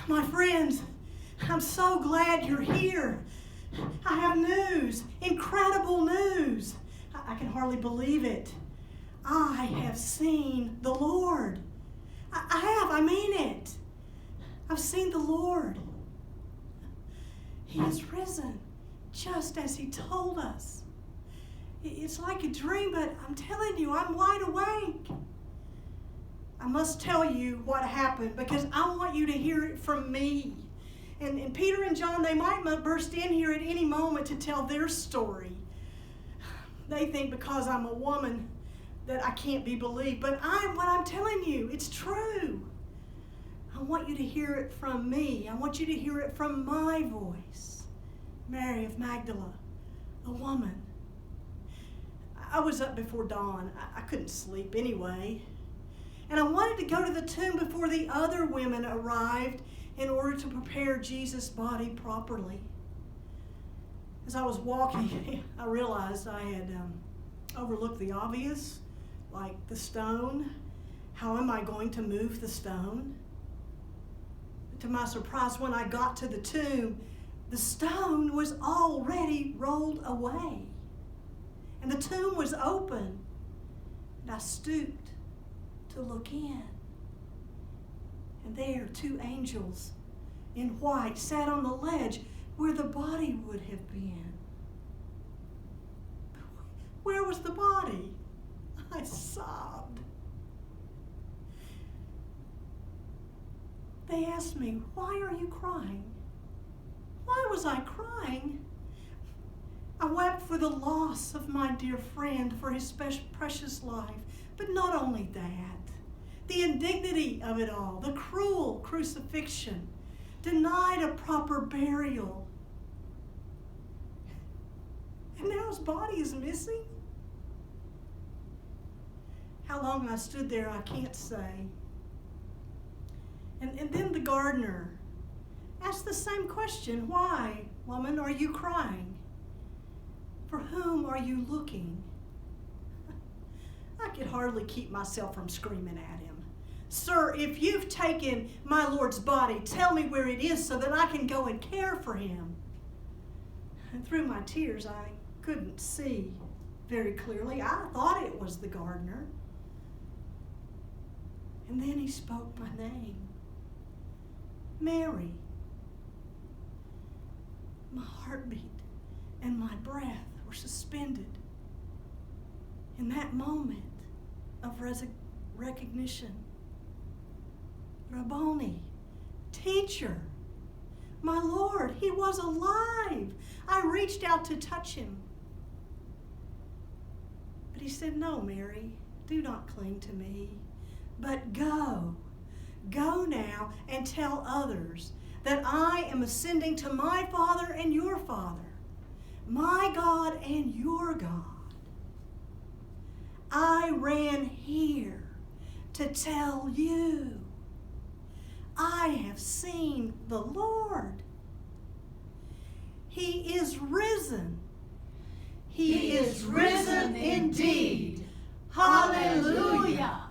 My friends, I'm so glad you're here. I have news, incredible news. I can hardly believe it. I have seen the Lord. I mean it. I've seen the Lord. He is risen, just as he told us. It's like a dream, but I'm telling you, I'm wide awake. I must tell you what happened because I want you to hear it from me. And Peter and John, they might burst in here at any moment to tell their story. They think because I'm a woman that I can't be believed. But what I'm telling you, it's true. I want you to hear it from me. I want you to hear it from my voice. Mary of Magdala, a woman. I was up before dawn. I couldn't sleep anyway. And I wanted to go to the tomb before the other women arrived in order to prepare Jesus' body properly. As I was walking, I realized I had overlooked the obvious, like the stone. How am I going to move the stone? To my surprise, when I got to the tomb, the stone was already rolled away. And the tomb was open. And I stooped to look in. And there, two angels in white sat on the ledge where the body would have been. Where was the body? I sobbed. They asked me, "Why are you crying?" Why was I crying? I wept for the loss of my dear friend, for his precious life. But not only that, the indignity of it all, the cruel crucifixion, denied a proper burial. And now his body is missing? How long I stood there, I can't say. And then the gardener asked the same question. "Why, woman, are you crying? For whom are you looking?" I could hardly keep myself from screaming at him. "Sir, if you've taken my Lord's body, tell me where it is so that I can go and care for him." And through my tears, I couldn't see very clearly. I thought it was the gardener. And then he spoke my name. Mary. My heartbeat and my breath were suspended in that moment of recognition. Rabboni, teacher, my Lord, he was alive. I reached out to touch him. But he said, "No, Mary, do not cling to me, but go. Go now and tell others that I am ascending to my Father and your Father, my God and your God. I ran here to tell you. I have seen the Lord. He is risen. He is risen indeed. Hallelujah.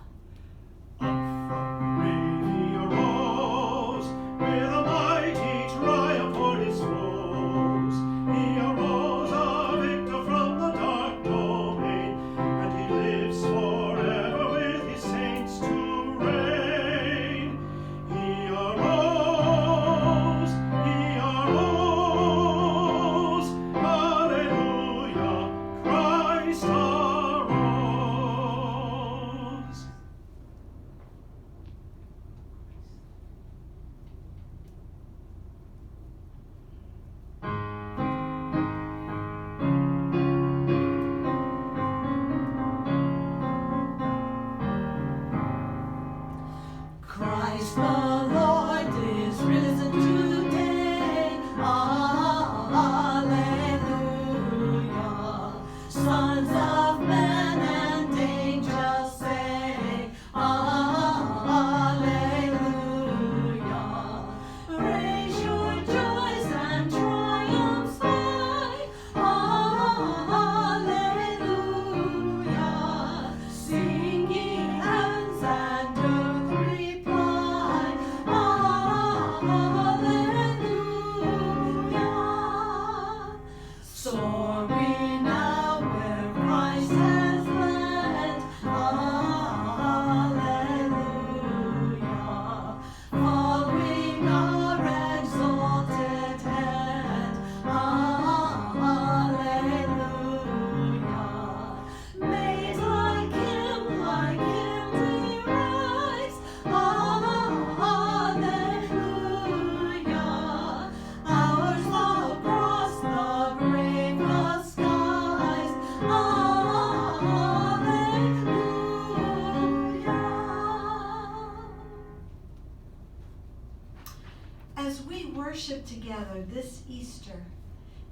worship together this Easter,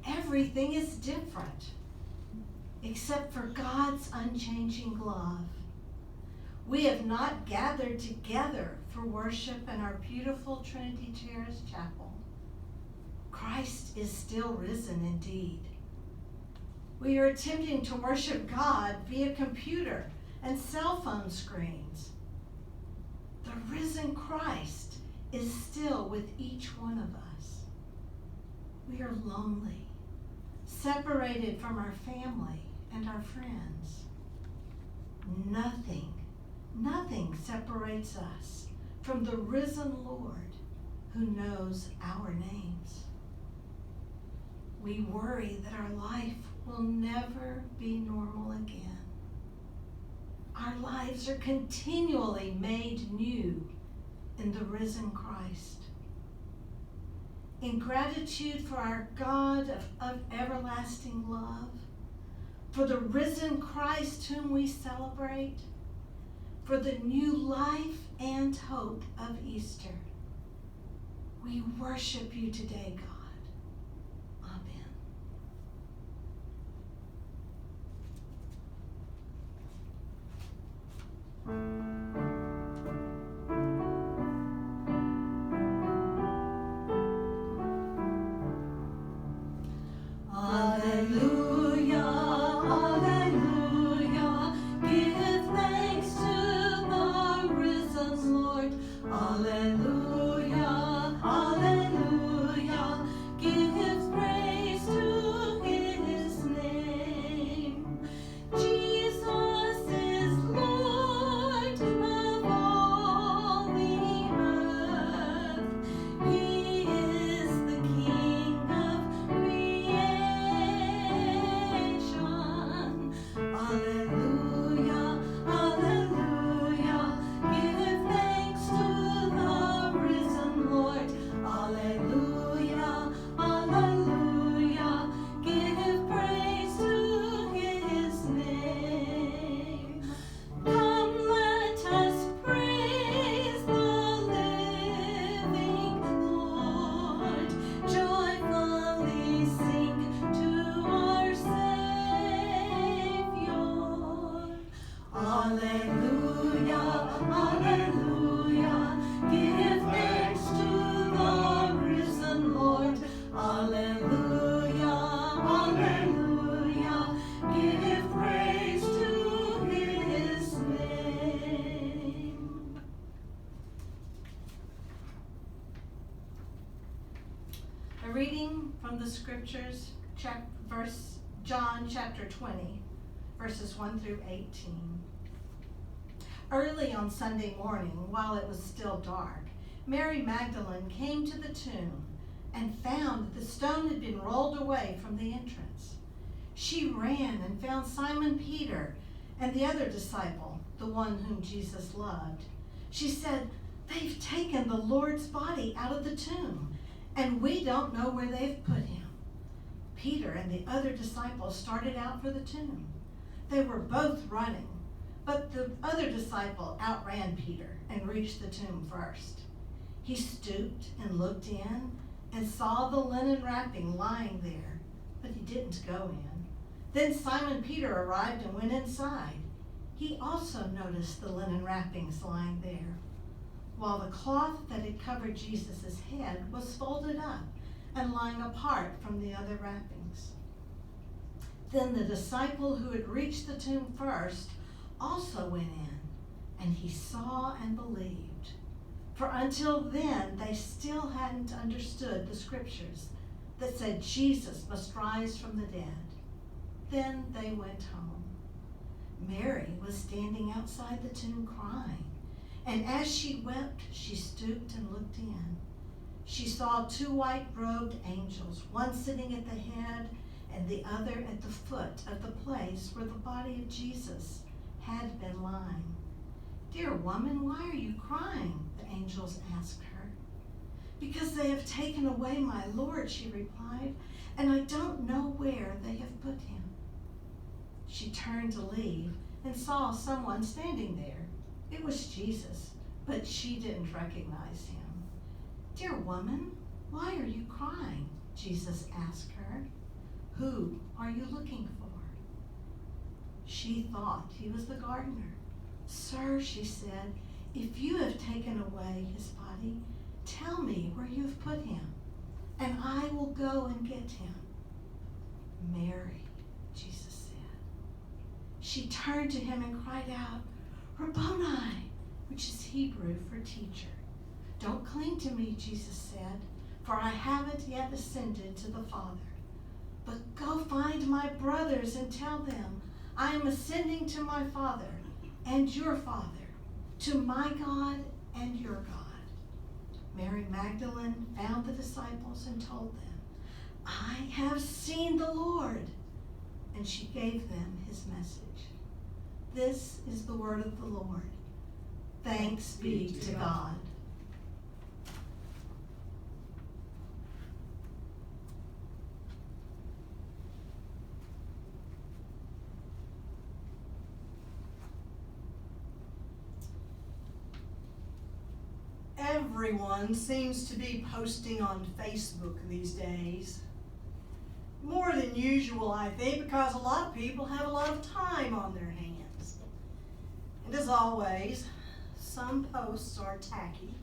everything is different, except for God's unchanging love. We have not gathered together for worship in our beautiful Trinity Terrace chapel. Christ is still risen indeed. We are attempting to worship God via computer and cell phone screens. The risen Christ is still with each one of us. We are lonely, separated from our family and our friends. Nothing separates us from the risen Lord who knows our names. We worry that our life will never be normal again. Our lives are continually made new in the risen Christ. In gratitude for our God of everlasting love, for the risen Christ whom we celebrate, for the new life and hope of Easter, we worship you today, God. A reading from the scriptures, John chapter 20, verses 1 through 18. Early on Sunday morning, while it was still dark, Mary Magdalene came to the tomb and found that the stone had been rolled away from the entrance. She ran and found Simon Peter and the other disciple, the one whom Jesus loved. She said, "They've taken the Lord's body out of the tomb, and we don't know where they've put him." Peter and the other disciple started out for the tomb. They were both running, but the other disciple outran Peter and reached the tomb first. He stooped and looked in and saw the linen wrapping lying there, but he didn't go in. Then Simon Peter arrived and went inside. He also noticed the linen wrappings lying there, while the cloth that had covered Jesus' head was folded up and lying apart from the other wrappings. Then the disciple who had reached the tomb first also went in, and he saw and believed. For until then, they still hadn't understood the scriptures that said Jesus must rise from the dead. Then they went home. Mary was standing outside the tomb crying, and as she wept, she stooped and looked in. She saw two white-robed angels, one sitting at the head and the other at the foot of the place where the body of Jesus had been lying. "Dear woman, why are you crying?" the angels asked her. "Because they have taken away my Lord," she replied, "and I don't know where they have put him." She turned to leave and saw someone standing there. It was Jesus, but she didn't recognize him. "Dear woman, "Why are you crying?" Jesus asked her. "Who are you looking for?" She thought he was the gardener. "Sir," she said, "if you have taken away his body, tell me where you have put him, and I will go and get him." "Mary," Jesus said. She turned to him and cried out, "Rabboni," which is Hebrew for teacher. "Don't cling to me," Jesus said, "for I haven't yet ascended to the Father. But go find my brothers and tell them, I am ascending to my Father and your Father, to my God and your God." Mary Magdalene found the disciples and told them, "I have seen the Lord." And she gave them his message. This is the word of the Lord. Thanks be to God. Everyone seems to be posting on Facebook these days. More than usual, I think, because a lot of people have a lot of time on their hands. And as always, some posts are tacky,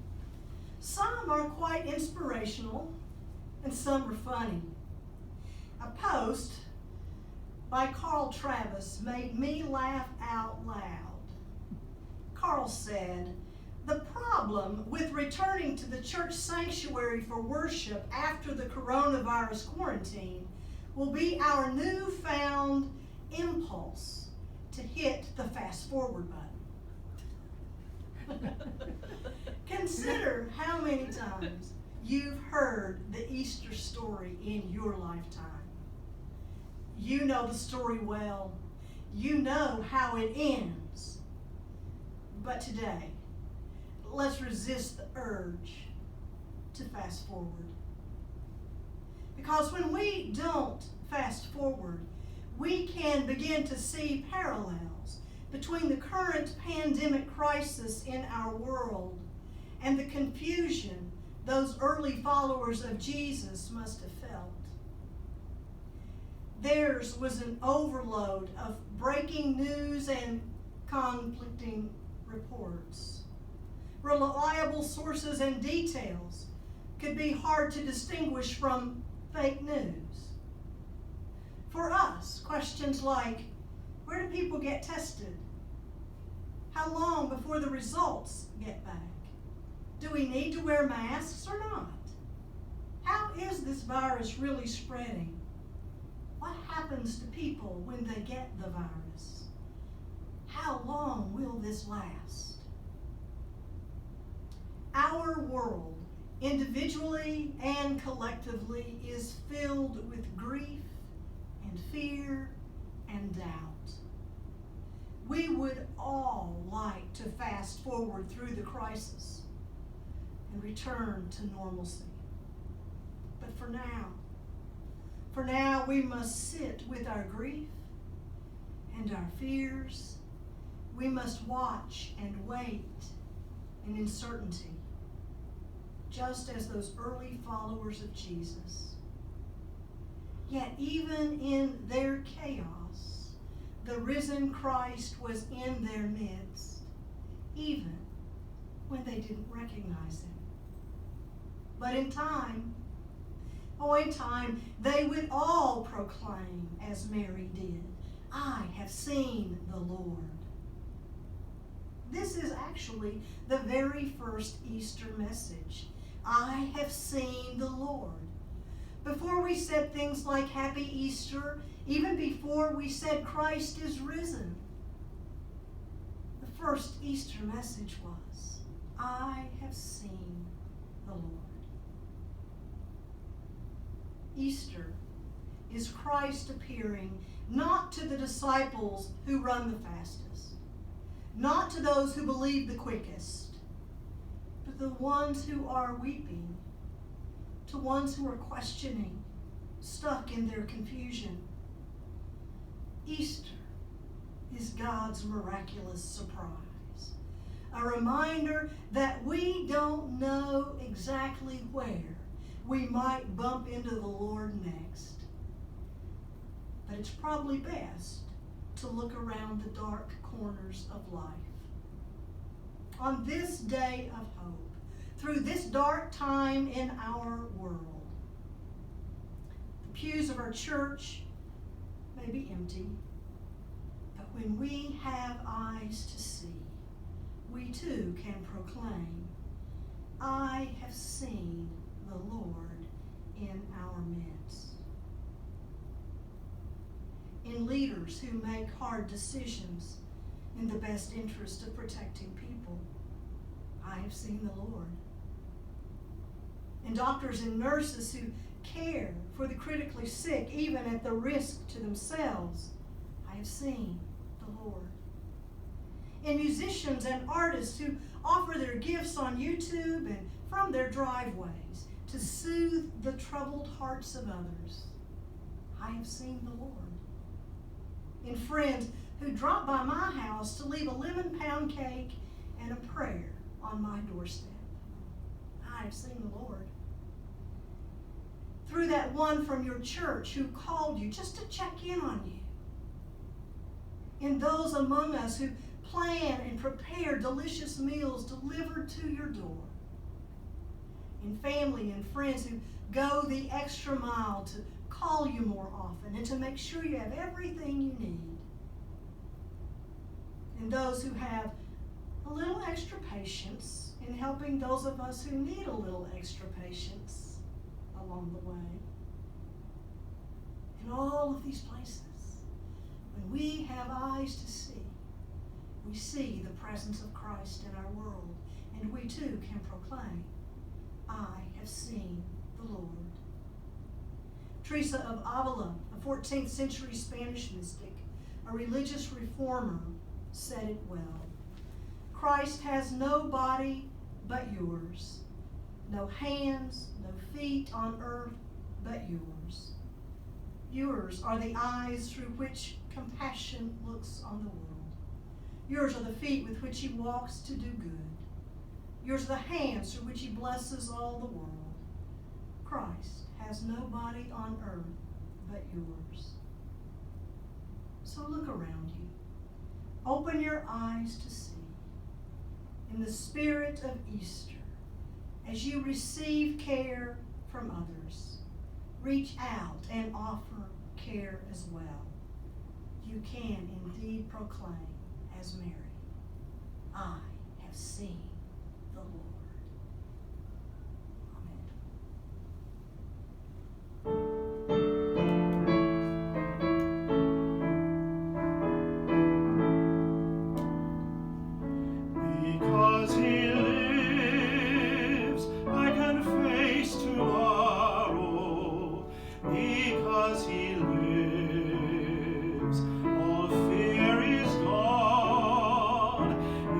some are quite inspirational, and some are funny. A post by Carl Travis made me laugh out loud. Carl said, "The problem with returning to the church sanctuary for worship after the coronavirus quarantine will be our newfound impulse to hit the fast forward button." Consider how many times you've heard the Easter story in your lifetime. You know the story well. You know how it ends. But today, let's resist the urge to fast forward. Because when we don't fast forward, we can begin to see parallels between the current pandemic crisis in our world and the confusion those early followers of Jesus must have felt. Theirs was an overload of breaking news and conflicting reports. Reliable sources and details could be hard to distinguish from fake news. For us, questions like, where do people get tested? How long before the results get back? Do we need to wear masks or not? How is this virus really spreading? What happens to people when they get the virus? How long will this last? Our world, individually and collectively, is filled with grief and fear and doubt. We would all like to fast forward through the crisis and return to normalcy. But for now, we must sit with our grief and our fears. We must watch and wait in uncertainty, just as those early followers of Jesus. Yet even in their chaos, the risen Christ was in their midst, even when they didn't recognize him. But in time, they would all proclaim, as Mary did, "I have seen the Lord." This is actually the very first Easter message. I have seen the Lord. Before we said things like Happy Easter, even before we said Christ is risen, the first Easter message was, I have seen the Lord. Easter is Christ appearing not to the disciples who run the fastest, not to those who believe the quickest, but the ones who are weeping, to ones who are questioning, stuck in their confusion. Easter is God's miraculous surprise, a reminder that we don't know exactly where we might bump into the Lord next. But it's probably best to look around the dark corners of life. On this day of hope, through this dark time in our world, the pews of our church may be empty, but when we have eyes to see, we too can proclaim, I have seen the Lord in our midst. In leaders who make hard decisions in the best interest of protecting people, I have seen the Lord. In doctors and nurses who care for the critically sick, even at the risk to themselves, I have seen the Lord. In musicians and artists who offer their gifts on YouTube and from their driveways to soothe the troubled hearts of others, I have seen the Lord. In friends who drop by my house to leave a lemon-pound cake and a prayer on my doorstep, I have seen the Lord. Through that one from your church who called you just to check in on you. In those among us who plan and prepare delicious meals delivered to your door. In family and friends who go the extra mile to call you more often and to make sure you have everything you need. And those who have a little extra patience in helping those of us who need a little extra patience along the way. In all of these places, when we have eyes to see, we see the presence of Christ in our world, and we too can proclaim, I have seen the Lord. Teresa of Avila, a 14th century Spanish mystic, a religious reformer, said it well. Christ has no body but yours, no hands, no feet on earth but yours. Yours are the eyes through which compassion looks on the world. Yours are the feet with which he walks to do good. Yours are the hands through which he blesses all the world. Christ has no body on earth but yours. So look around you. Open your eyes to see. In the spirit of Easter, as you receive care from others, reach out and offer care as well. You can indeed proclaim, as Mary, I have seen the Lord. Because he lives, I can face tomorrow. Because he lives, all fear is gone.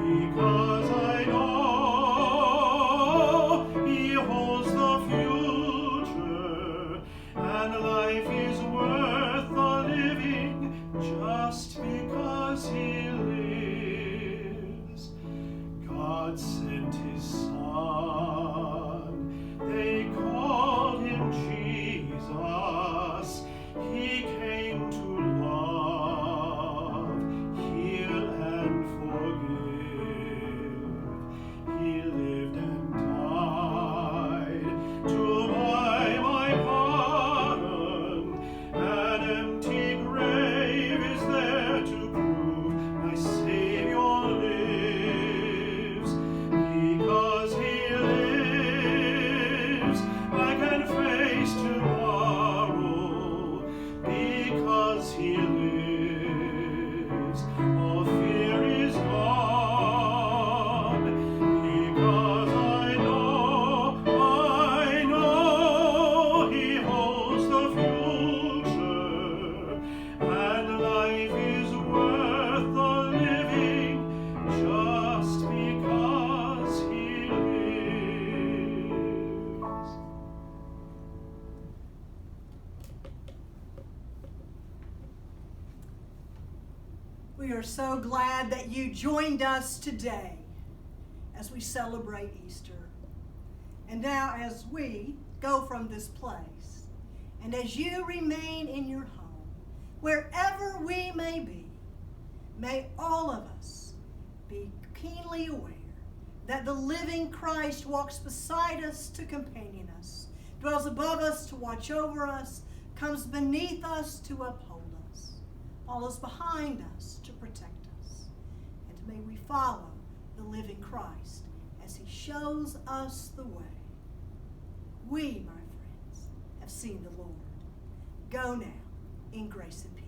Because I know he holds the future, and life is worth the living just because he lives. God sent his Son, they called him Jesus. He came to love, heal, and forgive. He lived and died to buy my pardon. An empty grave is there to prove my Savior lives. Because he lives, I can face tomorrow. Because he lives, all fear is gone. Because I know he holds the future, and life is worth the living just because he lives. We are so glad that you joined us today as we celebrate Easter. And now, as we go from this place. And as you remain in your home, wherever we may be, may all of us be keenly aware that the living Christ walks beside us to companion us, dwells above us to watch over us, comes beneath us to uphold us, follows behind us to protect us. And may we follow the living Christ as he shows us the way. We, my friends, have seen the Lord. Go now in grace and peace.